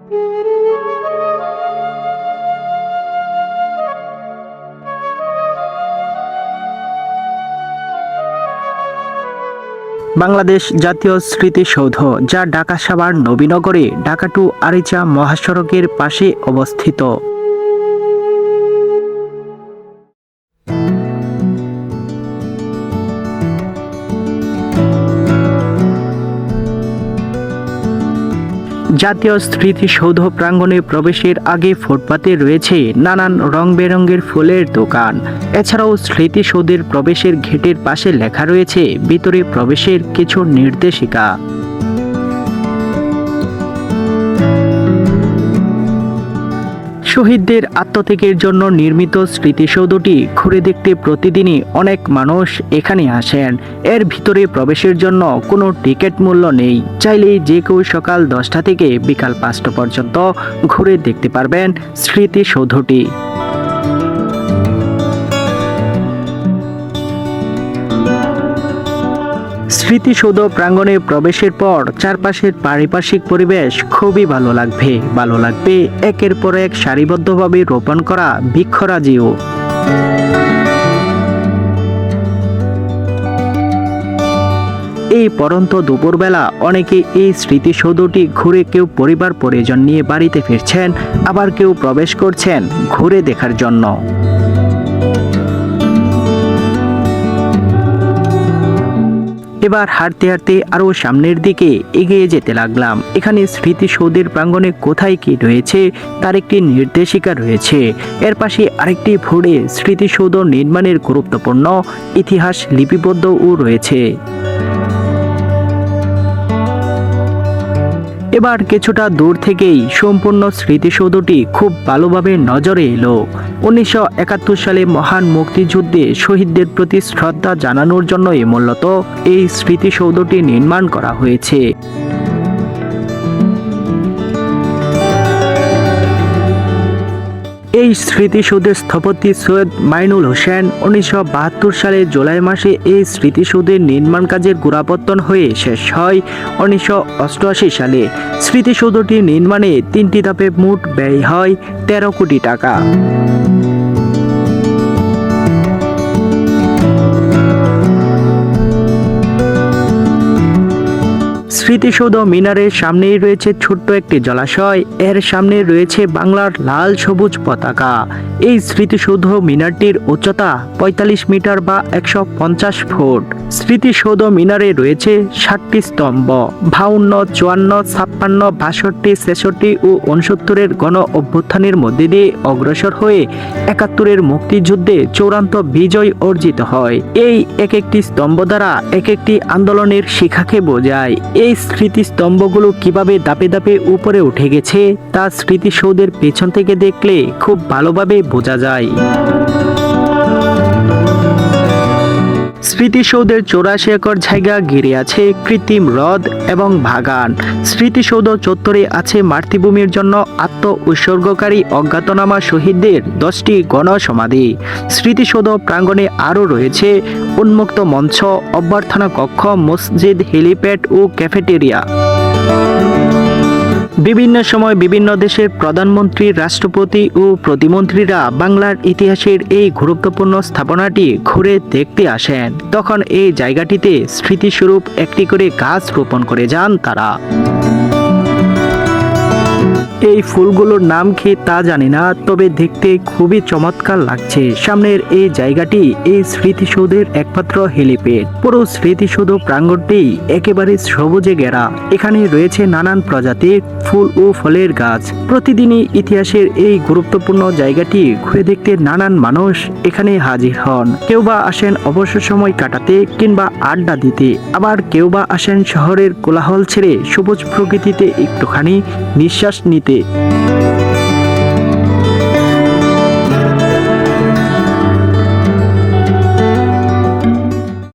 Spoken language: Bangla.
বাংলাদেশ জাতীয় স্মৃতিসৌধ, যা ঢাকা সাভার নবীনগরে ঢাকা টু আরিচা মহাসড়কের পাশে অবস্থিত। জাতীয় স্মৃতিসৌধ প্রাঙ্গণে প্রবেশের আগে ফুটপাতে রয়েছে নানান রং বেরঙের ফুলের দোকান। এছাড়াও স্মৃতিসৌধের প্রবেশের গেটের পাশে লেখা রয়েছে ভিতরে প্রবেশের কিছু নির্দেশিকা। শহীদদের আত্মত্যাগের জন্য নির্মিত স্মৃতিসৌধটি ঘুরে দেখতে প্রতিদিনই অনেক মানুষ এখানে আসেন। এর ভিতরে প্রবেশের জন্য কোনো টিকিট মূল্য নেই। চাইলেই যে কেউ সকাল 10টা থেকে বিকাল 5টা পর্যন্ত ঘুরে দেখতে পারবেন স্মৃতিসৌধটি। স্মৃতিসৌধ প্রাঙ্গণে প্রবেশের পর চারপাশের পারিপার্শ্বিক পরিবেশ খুবই ভালো লাগবে একের পর এক সারিবদ্ধভাবে রোপণ করা বৃক্ষরাজিও। এই পড়ন্ত দুপুরবেলা অনেকে এই স্মৃতিসৌধটি ঘুরে কেউ পরিবার পরিজন নিয়ে বাড়িতে ফিরছেন, আবার কেউ প্রবেশ করছেন ঘুরে দেখার জন্য। এবার হাঁটতে হাঁটতে আরো সামনের দিকে এগিয়ে যেতে লাগলাম। এখানে স্মৃতিসৌধের প্রাঙ্গণে কোথায় কি রয়েছে তার একটি নির্দেশিকা রয়েছে। এর পাশে আরেকটি বোর্ডে স্মৃতিসৌধ নির্মাণের গুরুত্বপূর্ণ ইতিহাস লিপিবদ্ধও রয়েছে। এবার কিছুটা দূর থেকেই সম্পূর্ণ স্মৃতিসৌধটি খুব ভালোভাবে নজরে এলো। 1971 সালে মহান মুক্তিযুদ্ধে শহীদদের প্রতি শ্রদ্ধা জানানোর জন্যই মূলত এই স্মৃতিসৌধটি নির্মাণ করা হয়েছে। এই স্মৃতিসৌধের স্থপতি সৈয়দ মাইনুল হোসেন 1972 সালে জুলাই মাসে এই স্মৃতিসৌধের নির্মাণ কাজের গোড়াপত্তন হয়ে শেষ হয় 1988 সালে। স্মৃতিসৌধটি নির্মাণে 3টি ধাপে মোট ব্যয় হয় 13 কোটি টাকা। স্মৃতিসৌধ মিনারের সামনেই রয়েছে ছোট্ট একটি জলাশয়। এর সামনে রয়েছে বাংলার লাল সবুজ পতাকা। এই স্মৃতিসৌধ মিনারটির উচ্চতা 45 মিটার বা 150 ফুট। স্মৃতিসৌধ মিনারে রয়েছে 7টি স্তম্ভ। 52, 54, 56, 62, 66 ও 69-এর গণ অভ্যুত্থানের মধ্যে দিয়ে অগ্রসর হয়ে 71-এর মুক্তিযুদ্ধে চূড়ান্ত বিজয় অর্জিত হয়। এই এক একটি স্তম্ভ দ্বারা এক একটি আন্দোলনের শিখাকে বোঝায়। এই স্মৃতিস্তম্ভগুলো কিভাবে ধাপে ধাপে উপরে উঠে গেছে তা স্মৃতিসৌধের পেছন থেকে দেখলে খুব ভালোভাবে বোঝা যায়। স্মৃতিসৌধের 84 একর জায়গা ঘিরে আছে কৃত্রিম হ্রদ এবং বাগান। স্মৃতিসৌধ চত্বরে আছে মাতৃভূমির জন্য আত্ম-উৎসর্গকারী অজ্ঞাতনামা শহীদদের 10টি গণসমাধি। স্মৃতিসৌধ প্রাঙ্গণে আরও রয়েছে উন্মুক্ত মঞ্চ, অভ্যর্থনা কক্ষ, মসজিদ, হেলিপ্যাড ও ক্যাফেটেরিয়া। বিভিন্ন সময় বিভিন্ন দেশের প্রধানমন্ত্রী, রাষ্ট্রপতি ও প্রতিমন্ত্রীরা বাংলার ইতিহাসের এই গুরুত্বপূর্ণ স্থাপনাটি ঘুরে দেখতে আসেন। তখন এই জায়গাটিতে স্মৃতিস্বরূপ একটি করে গাছ রোপণ করে যান তারা। এই ফুলগুলোর নাম কি তা জানি না, তবে দেখতে খুবই চমৎকার লাগছে। সামনের এই জায়গাটি এই স্মৃতিসৌধের একমাত্র হেলিপ্যাড। পুরো স্মৃতিসৌধ প্রাঙ্গণটি একেবারে সবুজে ঘেরা। এখানে রয়েছে নানান প্রজাতির ফুল ও ফলের গাছ। প্রতিদিনই ইতিহাসের এই গুরুত্বপূর্ণ জায়গাটি ঘুরে দেখতে নানান মানুষ এখানে হাজির হন। কেউ বা আসেন অবসর সময় কাটাতে কিংবা আড্ডা দিতে, আবার কেউ বা আসেন শহরের কোলাহল ছেড়ে সবুজ প্রকৃতিতে একটুখানি নিঃশ্বাস নিতে।